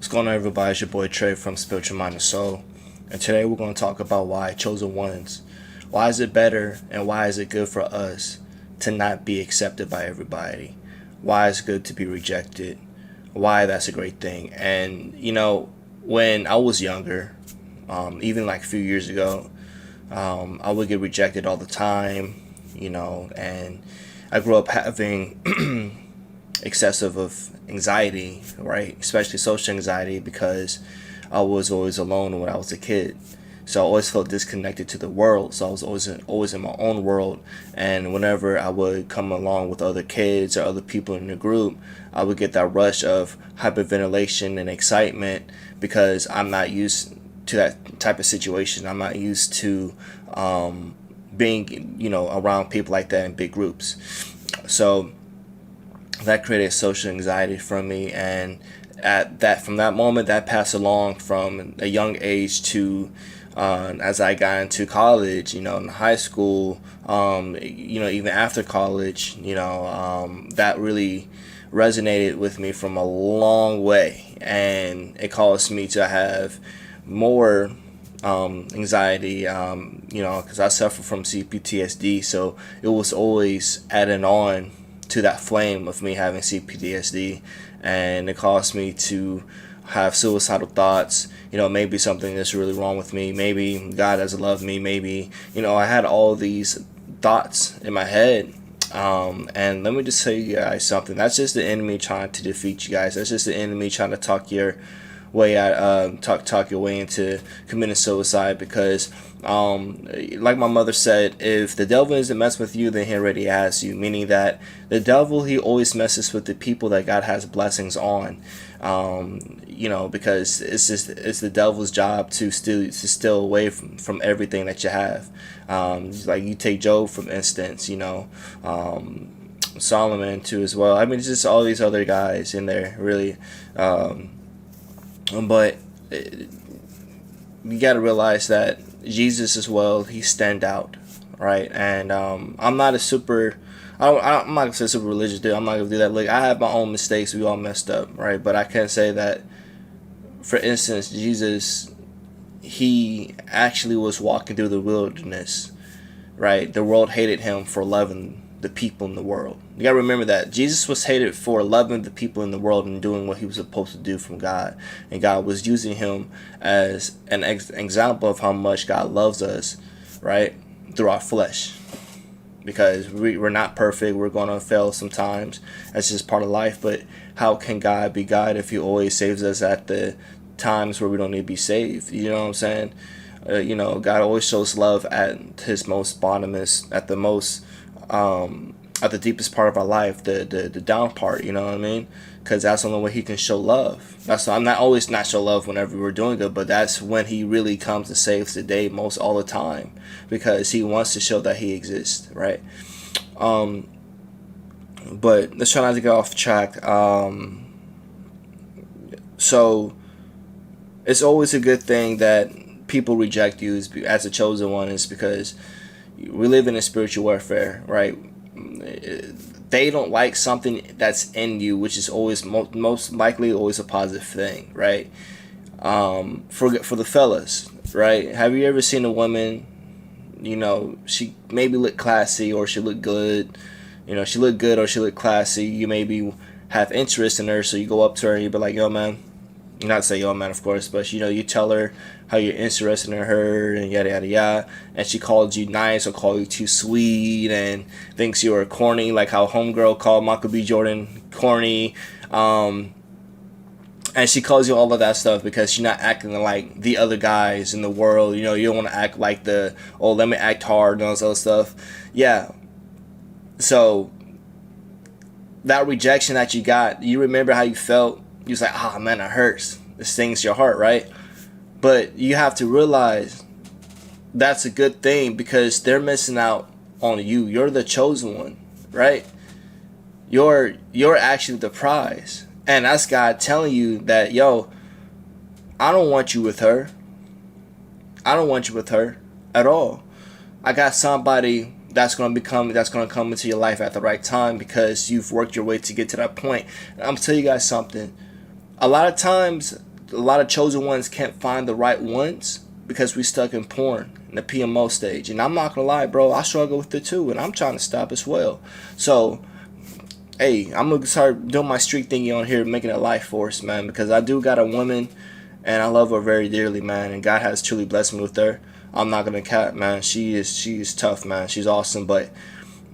going on, everybody? It's your boy Trey from Spiritual Mind and Soul, and today we're going to talk about why chosen ones. Why is it better and why is it good for us to not be accepted by everybody? Why it's good to be rejected? Why that's a great thing? And when I was younger, even like a few years ago, I would get rejected all the time, and I grew up having excessive of anxiety, right? Especially social anxiety because I was always alone when I was a kid. So I always felt disconnected to the world. So I was always in my own world. And whenever I would come along with other kids or other people in the group, I would get that rush of hyperventilation and excitement because I'm not used to that type of situation. I'm not used to being, around people like that in big groups. So that created social anxiety from me, and from that moment that passed along from a young age to as I got into college, in high school, even after college, that really resonated with me from a long way, and it caused me to have more anxiety, because I suffer from CPTSD, so it was always adding on to that flame of me having CPTSD, and it caused me to have suicidal thoughts. Maybe something is really wrong with me. Maybe God doesn't love me. Maybe, I had all these thoughts in my head. And let me just tell you guys something. That's just the enemy trying to defeat you guys. That's just the enemy trying to talk your way out, talk your way into committing suicide, because like my mother said, if the devil isn't messing with you, then he already has you, meaning that the devil, he always messes with the people that God has blessings on, because it's the devil's job to steal away from everything that you have. Like you take Job for instance, Solomon too as well. I mean, it's just all these other guys in there really. But you got to realize that Jesus as well, he stand out, right? And I'm not a super, I'm not gonna say super religious dude. I'm not gonna do that. Like, I have my own mistakes. We all messed up, right? But I can say that, for instance, Jesus, he actually was walking through the wilderness, right? The world hated him for loving the people in the world. You gotta remember that Jesus was hated for loving the people in the world and doing what he was supposed to do from God, and God was using him as an example of how much God loves us, right, through our flesh, because we're not perfect. We're gonna fail sometimes. That's just part of life. But how can God be God if he always saves us at the times where we don't need to be saved? You know what I'm saying? God always shows love at his most bottomest, at the most at the deepest part of our life, the down part, you know what I mean? Because that's the only way he can show love. That's why I'm not always not show love whenever we're doing good, but that's when he really comes and saves the day most all the time, because he wants to show that he exists, right? But let's try not to get off track. So it's always a good thing that people reject you as a chosen one, is because we live in a spiritual warfare, right? They don't like something that's in you, which is always most likely always a positive thing, right? For the fellas, right? Have you ever seen a woman, she maybe look classy or she look good, she look good or she look classy. You maybe have interest in her, so you go up to her and you be like, "Yo, man." Not say "yo, man," of course, but you tell her how you're interested in her and yada yada yada, and she calls you nice or call you too sweet and thinks you're corny, like how homegirl called Michael B. Jordan corny, and she calls you all of that stuff because she's not acting like the other guys in the world. You don't want to act like let me act hard and all this other stuff. Yeah. So that rejection that you got, you remember how you felt. You was like, "Ah, man, it hurts. It stings your heart," right? But you have to realize that's a good thing, because they're missing out on you. You're the chosen one, right? You're actually the prize. And that's God telling you that, "Yo, I don't want you with her. I don't want you with her at all. I got somebody that's going to come into your life at the right time, because you've worked your way to get to that point." And I'm going to tell you guys something. A lot of times a lot of chosen ones can't find the right ones because we stuck in porn in the PMO stage. And I'm not gonna lie, bro, I struggle with it too, and I'm trying to stop as well. So, hey, I'm gonna start doing my street thingy on here, making a life force, man, because I do got a woman, and I love her very dearly, man, and God has truly blessed me with her. I'm not gonna cap, man. She is tough, man. She's awesome, but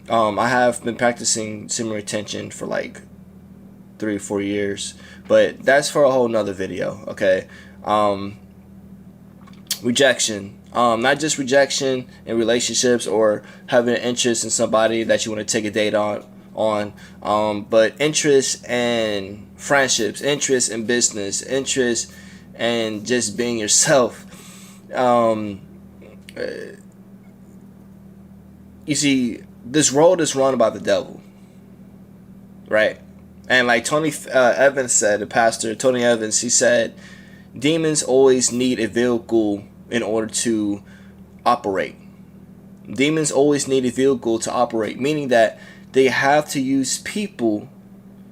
I have been practicing semen retention for like 3 or 4 years, but that's for a whole nother video. Okay. Rejection, not just rejection in relationships or having an interest in somebody that you want to take a date on, but interest in friendships, interest in business, interest and just being yourself. You see, this world is run by the devil, right? And like Tony Evans said, the pastor Tony Evans, he said, demons always need a vehicle in order to operate. Demons always need a vehicle to operate, meaning that they have to use people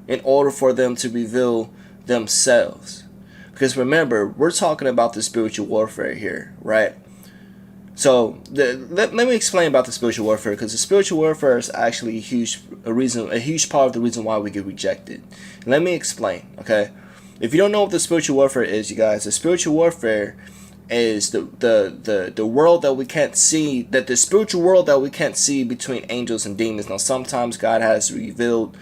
in order for them to reveal themselves. Because remember, we're talking about the spiritual warfare here, right? So let me explain about the spiritual warfare, because the spiritual warfare is actually a huge part of the reason why we get rejected. And let me explain, okay? If you don't know what the spiritual warfare is, you guys, the spiritual warfare is the world that we can't see, that the spiritual world that we can't see between angels and demons. Now, sometimes God has revealed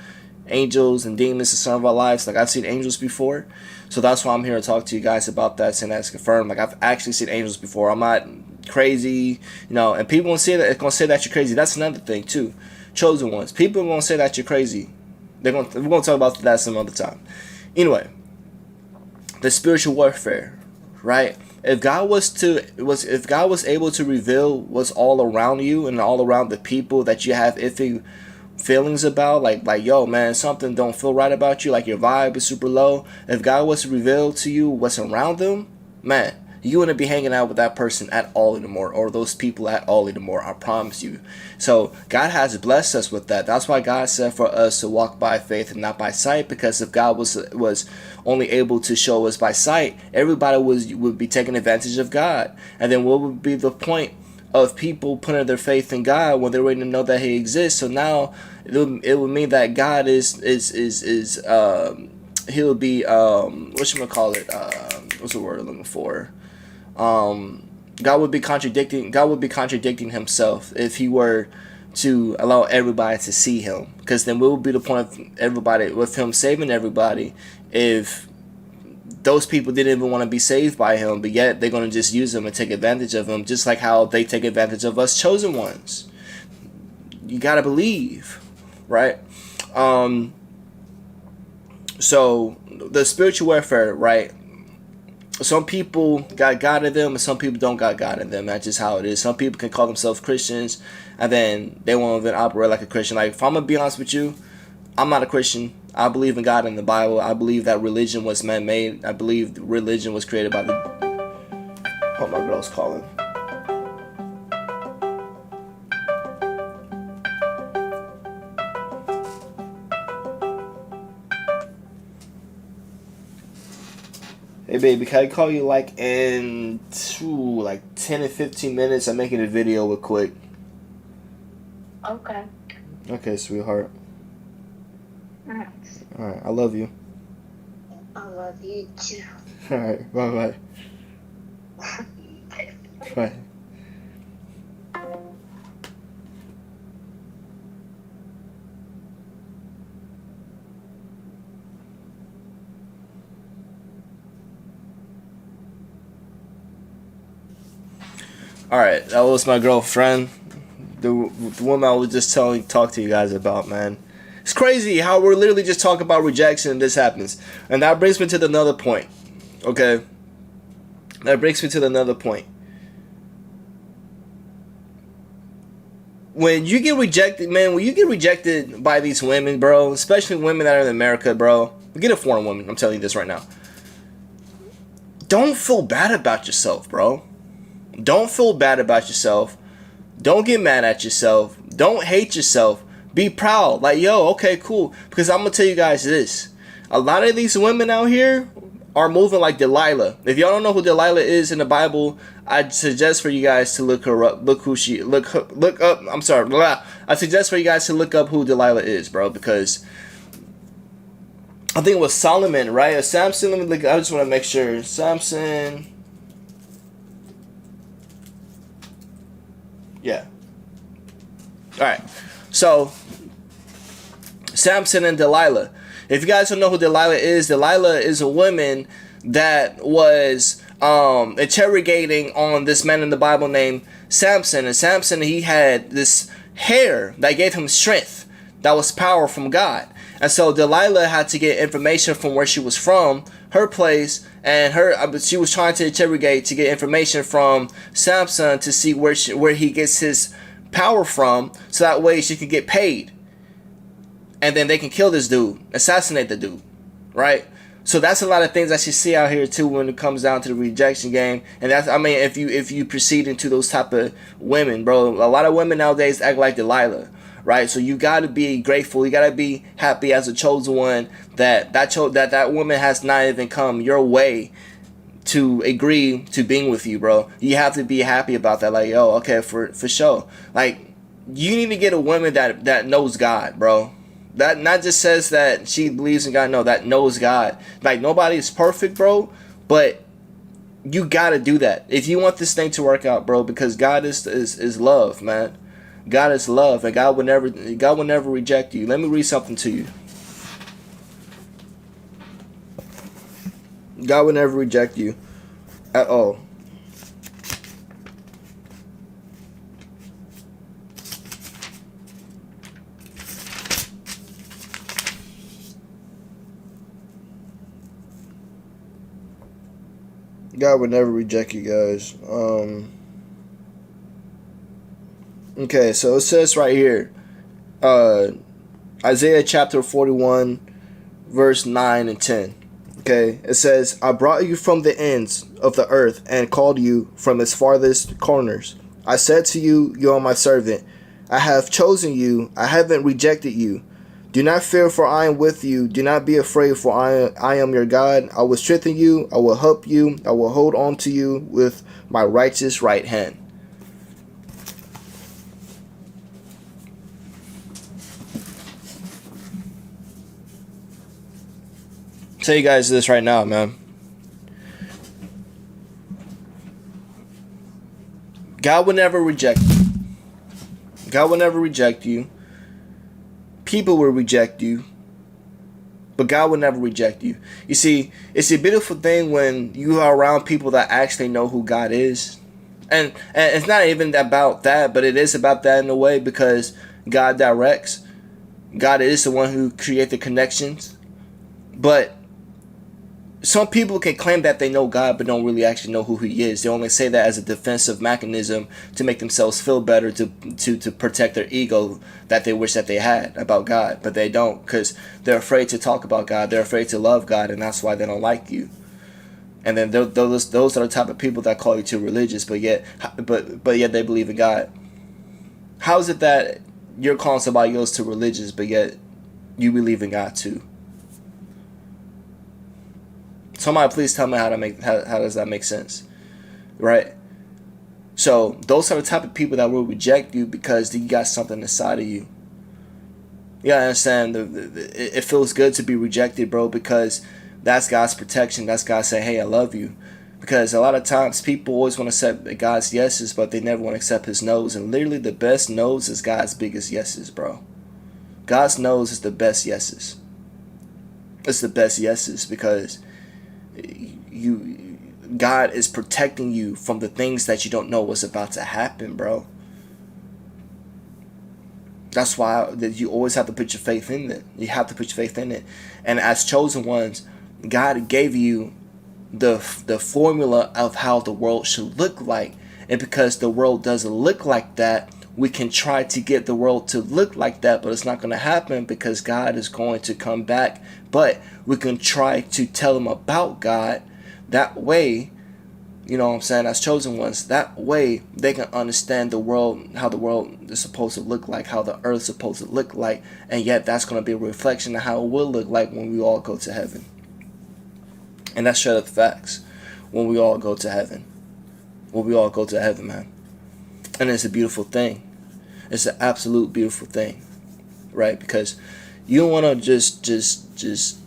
angels and demons in some of our lives. Like, I've seen angels before, so that's why I'm here to talk to you guys about that, saying that's confirmed. Like, I've actually seen angels before. I'm not crazy, and people gonna say that, it's gonna say that you're crazy. That's another thing too. Chosen ones, people are gonna say that you're crazy. We're gonna talk about that some other time. Anyway, the spiritual warfare, right? If God was able to reveal what's all around you and all around the people that you have iffy feelings about, like yo, man, something don't feel right about you, like your vibe is super low. If God was to reveal to you what's around them, man, you wouldn't be hanging out with that person at all anymore, or those people at all anymore, I promise you. So God has blessed us with that. That's why God said for us to walk by faith and not by sight, because if God was only able to show us by sight, everybody would be taking advantage of God. And then what would be the point of people putting their faith in God when they already know that He exists? So now it would mean that God he'll be what's the word I'm looking for? God would be contradicting Himself if He were to allow everybody to see Him, because then what would be the point of everybody, with Him saving everybody, if those people didn't even want to be saved by Him, but yet they're going to just use Him and take advantage of Him, just like how they take advantage of us chosen ones. You gotta believe, right? So the spiritual warfare, right? Some people got God in them and some people don't got God in them. That's just how it is. Some people can call themselves Christians and then they won't even operate like a Christian. Like, if I'm going to be honest with you, I'm not a Christian. I believe in God and the Bible. I believe that religion was man-made. I believe religion was created by the... Oh, my girl's calling. Hey baby, can I call you like in 10 or 15 minutes? I'm making a video real quick. Okay. Okay, sweetheart. Alright. Alright, I love you. I love you too. Alright, bye-bye. Bye. Alright, that was my girlfriend. The woman I was just talk to you guys about, man. It's crazy how we're literally just talking about rejection and this happens. And that brings me to another point. Okay? That brings me to another point. When you get rejected, man, when you get rejected by these women, bro, especially women that are in America, bro, get a foreign woman, I'm telling you this right now. Don't feel bad about yourself, bro. Don't feel bad about yourself. Don't get mad at yourself. Don't hate yourself. Be proud. Like, yo, okay, cool. Because I'm going to tell you guys this. A lot of these women out here, are moving like Delilah. If y'all don't know who Delilah is in the Bible, I'd suggest for you guys to look her up. Look up. I'm sorry. Blah. I suggest for you guys to look up who Delilah is, bro, because I think it was Solomon, right? Or Samson. Let me look. I just want to make sure. Samson. Yeah. All right. So Samson and Delilah. If you guys don't know who Delilah is a woman that was interrogating on this man in the Bible named Samson. And Samson, he had this hair that gave him strength, that was power from God. And so Delilah had to get information from where she was from, her place, and she was trying to interrogate to get information from Samson to see where he gets his power from, so that way she could get paid. And then they can kill this dude, assassinate the dude, right? So that's a lot of things that you see out here too when it comes down to the rejection game. And that's, I mean, if you proceed into those type of women, bro, a lot of women nowadays act like Delilah, right? So you got to be grateful, you got to be happy as a chosen one that woman has not even come your way to agree to being with you, bro. You have to be happy about that. Like, yo, okay, for sure. Like, you need to get a woman that knows God, bro. That not just says that she believes in God, no, that knows God. Like, nobody is perfect, bro, but you gotta do that if you want this thing to work out, bro, because God is love, man. God is love, and God will never reject you. Let me read something to you. God will never reject you at all. God would never reject you guys. Okay, so it says right here, Isaiah chapter 41, verse 9 and 10. Okay, it says, I brought you from the ends of the earth and called you from its farthest corners. I said to you, you are my servant. I have chosen you. I haven't rejected you. Do not fear, for I am with you. Do not be afraid, for I am your God. I will strengthen you. I will help you. I will hold on to you with my righteous right hand. Tell you guys this right now, man. God will never reject you. God will never reject you. People will reject you, but God will never reject you. You see, it's a beautiful thing when you are around people that actually know who God is. And it's not even about that, but it is about that in a way, because God directs. God is the one who creates the connections. But some people can claim that they know God but don't really actually know who He is. They only say that as a defensive mechanism to make themselves feel better, to protect their ego that they wish that they had about God, but they don't, because they're afraid to talk about God. They're afraid to love God, and that's why they don't like you. And then those are the type of people that call you too religious, but yet they believe in God. How is it that you're calling somebody else too religious, but yet you believe in God too? Somebody please tell me how does that make sense, right? So those are the type of people that will reject you because you got something inside of you. You gotta understand, it feels good to be rejected, bro, because that's God's protection. That's God saying, hey, I love you. Because a lot of times people always want to accept God's yeses, but they never want to accept His no's. And literally the best no's is God's biggest yeses, bro. God's no's is the best yeses. It's the best yeses because God is protecting you from the things that you don't know what's about to happen, bro. That's why that you always have to put your faith in it. You have to put your faith in it. And as chosen ones, God gave you the formula of how the world should look like. And because the world doesn't look like that, we can try to get the world to look like that, but it's not going to happen because God is going to come back. But we can try to tell them about God. That way, you know what I'm saying, as chosen ones, that way they can understand the world, how the world is supposed to look like, how the earth is supposed to look like, and yet that's going to be a reflection of how it will look like when we all go to heaven. And that's straight up facts. When we all go to heaven. When we all go to heaven, man. And it's a beautiful thing. It's an absolute beautiful thing. Right? Because you don't want to just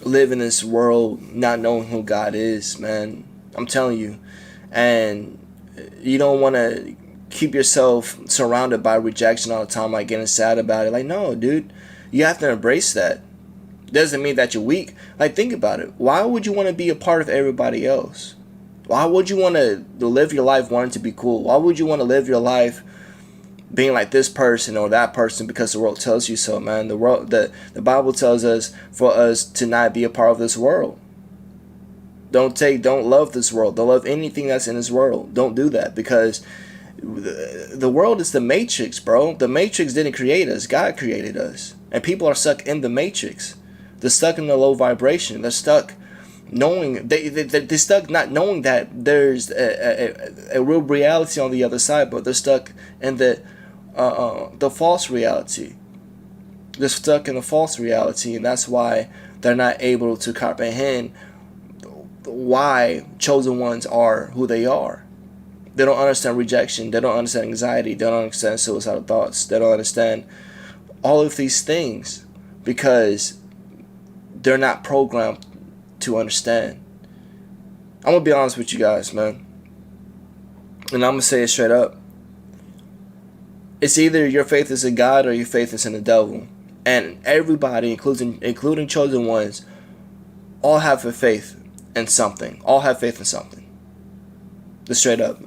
live in this world not knowing who God is, man. I'm telling you. And you don't want to keep yourself surrounded by rejection all the time, like getting sad about it. Like, no, dude. You have to embrace that. Doesn't mean that you're weak. Like, think about it. Why would you want to be a part of everybody else? Why would you want to live your life wanting to be cool? Why would you want to live your life being like this person or that person because the world tells you so, man? The Bible tells us for us to not be a part of this world. Don't love this world. Don't love anything that's in this world. Don't do that, because the world is the matrix, bro. The matrix didn't create us. God created us. And people are stuck in the matrix. They're stuck in the low vibration. They're stuck knowing they're stuck not knowing that there's a real reality on the other side, but they're stuck in the false reality. They're stuck in the false reality, and that's why they're not able to comprehend why chosen ones are who they are. They don't understand rejection. They don't understand anxiety. They don't understand suicidal thoughts. They don't understand all of these things because they're not programmed to understand. I'm going to be honest with you guys, man. And I'm going to say it straight up. It's either your faith is in God or your faith is in the devil. And everybody, including chosen ones, all have a faith in something. All have faith in something. Just straight up.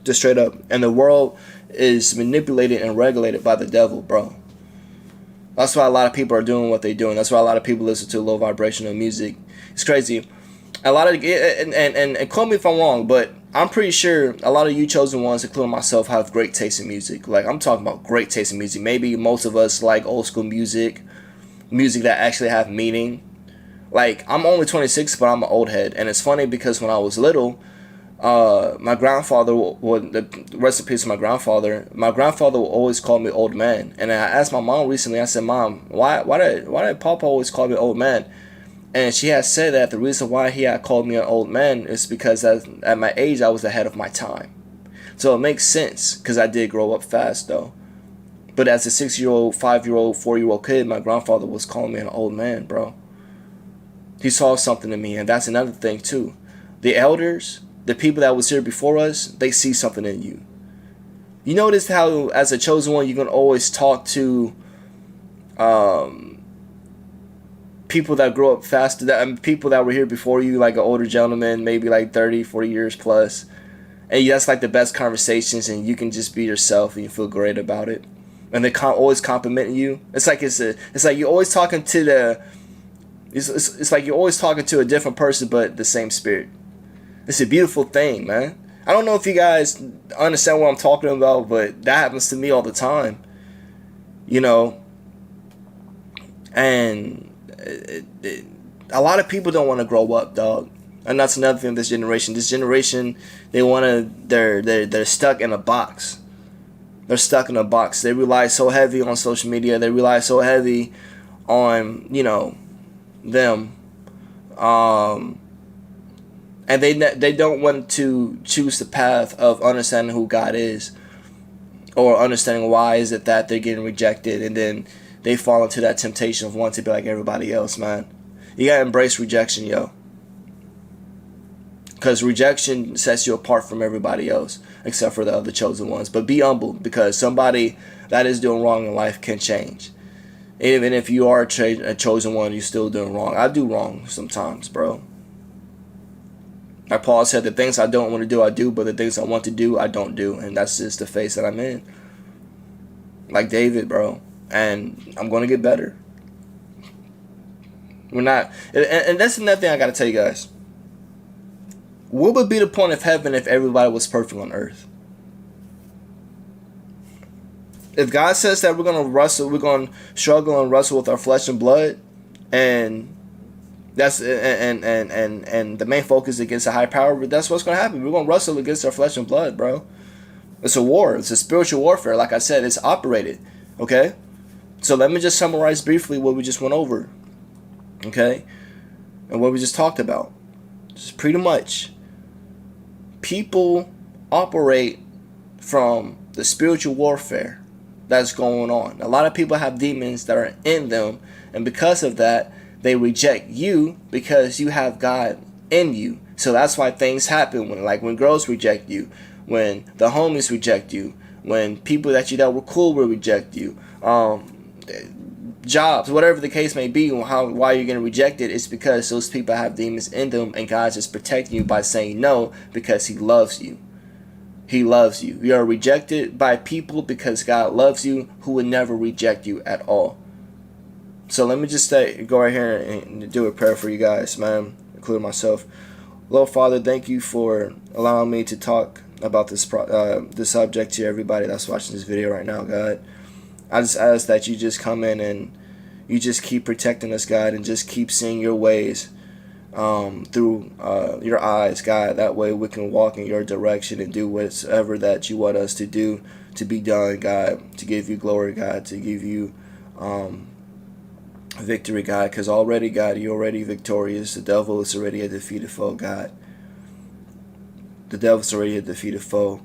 Just straight up. And the world is manipulated and regulated by the devil, bro. That's why a lot of people are doing what they're doing. That's why a lot of people listen to low vibrational music. It's crazy. A lot of and quote me if I'm wrong, but I'm pretty sure a lot of you chosen ones, including myself, have great taste in music. Like, I'm talking about great taste in music. Maybe most of us like old school music that actually have meaning. Like, I'm only 26, but I'm an old head, and it's funny because when I was little, my grandfather would rest in peace to my grandfather. My grandfather would always call me old man, and I asked my mom recently. I said, "Mom, why did Papa always call me old man?" And she had said that the reason why he had called me an old man is because at my age I was ahead of my time. So it makes sense because I did grow up fast though. But as a 6-year-old, 5-year-old, 4-year-old kid, my grandfather was calling me an old man, bro. He saw something in me, and that's another thing too. The elders, the people that was here before us, they see something in you. You notice how, as a chosen one, you can always talk to people that grow up faster, people that were here before you, like an older gentleman, maybe like 30, 40 years plus. And that's like the best conversations, and you can just be yourself and you feel great about it. And they always complimenting you. It's like you're always talking to it's like you're always talking to a different person, but the same spirit. It's a beautiful thing, man. I don't know if you guys understand what I'm talking about, but that happens to me all the time. You know, and a lot of people don't want to grow up, dog. And that's another thing. This generation, they're stuck in a box. They're stuck in a box. They rely so heavy on social media. They rely so heavy on, them. And they don't want to choose the path of understanding who God is, or understanding why is it that they're getting rejected, and then they fall into that temptation of wanting to be like everybody else, man. You gotta embrace rejection, yo. Because rejection sets you apart from everybody else, except for the other chosen ones. But be humble, because somebody that is doing wrong in life can change. Even if you are a chosen one, you're still doing wrong. I do wrong sometimes, bro. Like Paul said, the things I don't want to do, I do, but the things I want to do, I don't do. And that's just the phase that I'm in. Like David, bro. And I'm going to get better. We're not... And that's another thing I got to tell you guys. What would be the point of heaven if everybody was perfect on earth? If God says that we're going to struggle and wrestle with our flesh and blood, and that's and the main focus against a high power, that's what's going to happen. We're going to wrestle against our flesh and blood, bro. It's a war. It's a spiritual warfare. Like I said, it's operated. Okay? So let me just summarize briefly what we just went over. Okay? and what we just talked about. Just pretty much, people operate from the spiritual warfare that's going on. A lot of people have demons that are in them, and because of that, they reject you because you have God in you. So that's why things happen when girls reject you, when the homies reject you, when people that you thought were cool will reject you. Jobs, whatever the case may be, why you're going to reject it, is because those people have demons in them, and God's just protecting you by saying no because He loves you. He loves you. You are rejected by people because God loves you, who would never reject you at all. So let me just go right here and do a prayer for you guys, man, including myself. Lord Father, thank you for allowing me to talk about this subject to everybody that's watching this video right now, God. I just ask that you just come in and you just keep protecting us, God, and just keep seeing your ways through your eyes, God. That way we can walk in your direction and do whatever that you want us to do, to be done, God, to give you glory, God, to give you victory, God, because already, God, you're already victorious. The devil is already a defeated foe, God. The devil's already a defeated foe.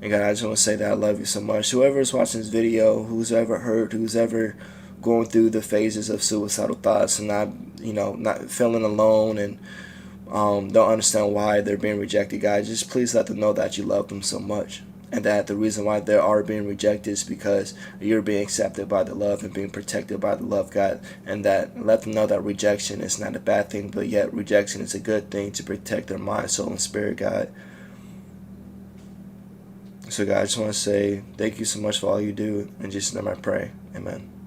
And God, I just want to say that I love you so much. Whoever is watching this video, who's ever hurt, who's ever going through the phases of suicidal thoughts and not feeling alone and don't understand why they're being rejected, God, just please let them know that you love them so much. And that the reason why they are being rejected is because you're being accepted by the love and being protected by the love, God. And that let them know that rejection is not a bad thing, but yet rejection is a good thing to protect their mind, soul, and spirit, God. So, God, I just want to say thank you so much for all you do. In Jesus' name I pray. Amen.